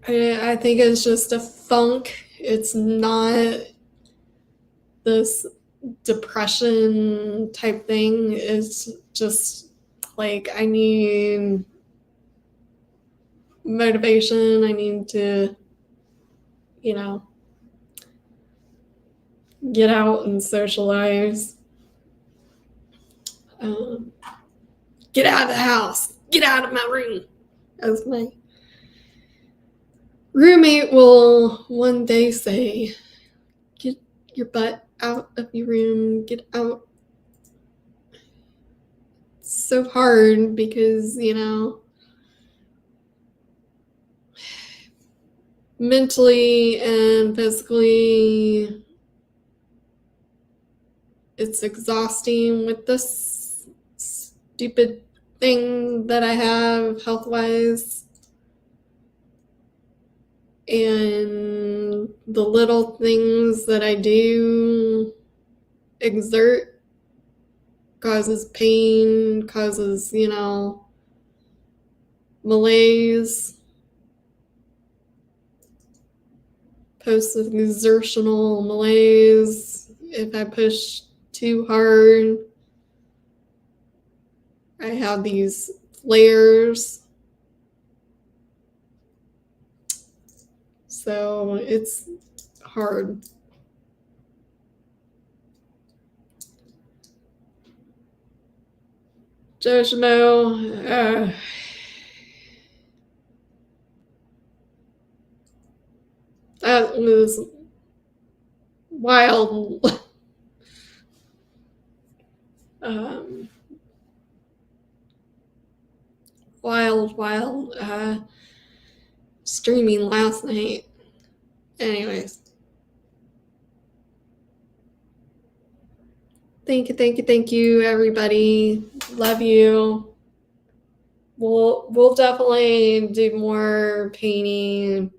I think it's just a funk. It's not this depression type thing. It's just like I need motivation. I need to, get out and socialize. Get out of the house. Get out of my room. As my roommate will one day say, get your butt out of your room. Get out. It's so hard because, mentally and physically, it's exhausting with this stupid thing that I have health-wise. And the little things that I do exert causes pain, causes, malaise, post-exertional malaise. If I push too hard, I have these flares. So it's hard. Joshimo, that was wild. um, wild streaming last night. Anyways, thank you, everybody. Love you. We'll definitely do more painting.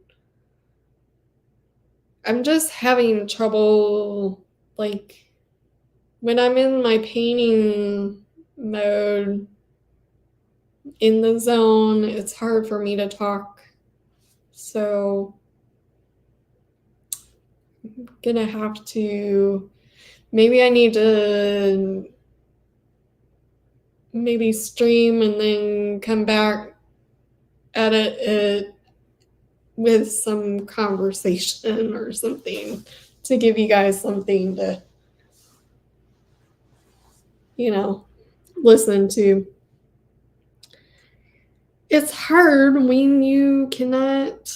I'm just having trouble, like, when I'm in my painting mode, in the zone, it's hard for me to talk. So I'm gonna have to, maybe I need to maybe stream and then come back, edit it with some conversation or something to give you guys something to, listen to. It's hard when you cannot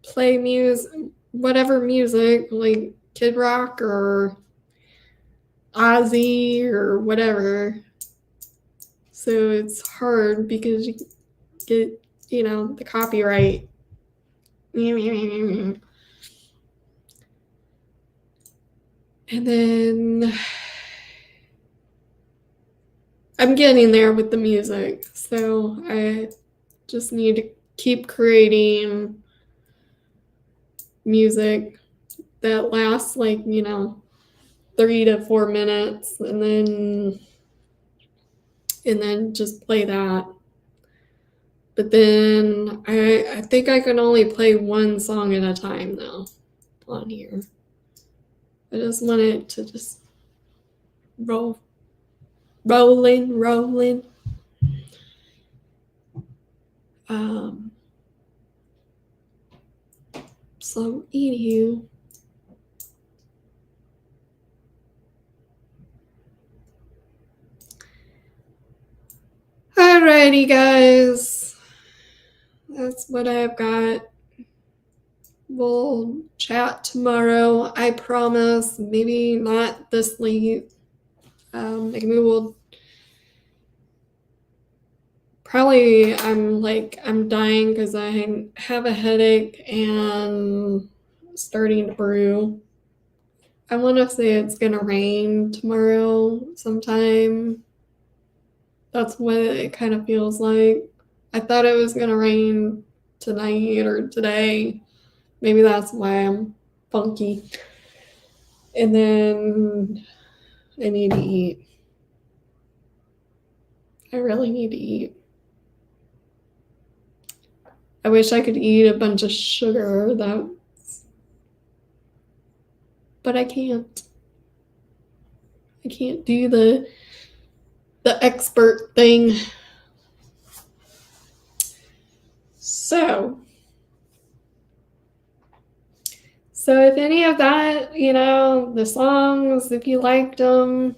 play music, whatever music, like Kid Rock or Ozzy or whatever. So it's hard because you get, the copyright. And then I'm getting there with the music. So I just need to keep creating music that lasts 3 to 4 minutes and then just play that. But then I think I can only play one song at a time now on here. I just want it to just rolling. So anywho, alrighty guys, that's what I've got. We'll chat tomorrow, I promise. Maybe not this late. Maybe we'll probably, I'm dying because I have a headache and starting to brew. I want to say it's gonna rain tomorrow sometime. That's what it kind of feels like. I thought it was gonna rain tonight or today. Maybe that's why I'm funky. And then I need to eat. I really need to eat. I wish I could eat a bunch of sugar, but I can't. I can't do the expert thing. So if any of that, the songs, if you liked them,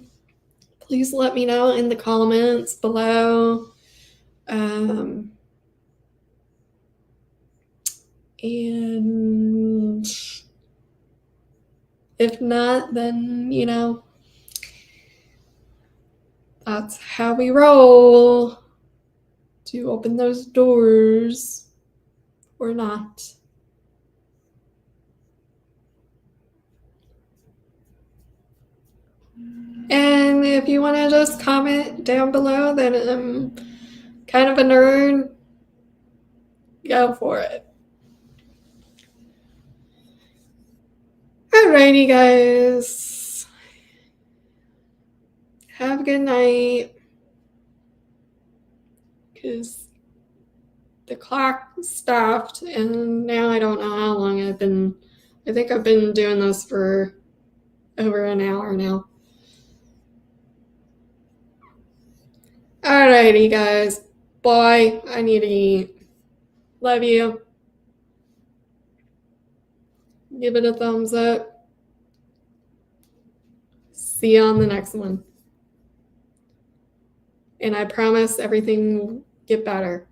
please let me know in the comments below. And if not, then, that's how we roll to open those doors. or not. And if you want to just comment down below that I'm kind of a nerd, go for it. Alrighty, guys. Have a good night. Because the clock stopped, and now I don't know how long I've been. I think I've been doing this for over an hour now. Alrighty, guys. Bye. I need to eat. Love you. Give it a thumbs up. See you on the next one. And I promise everything will get better.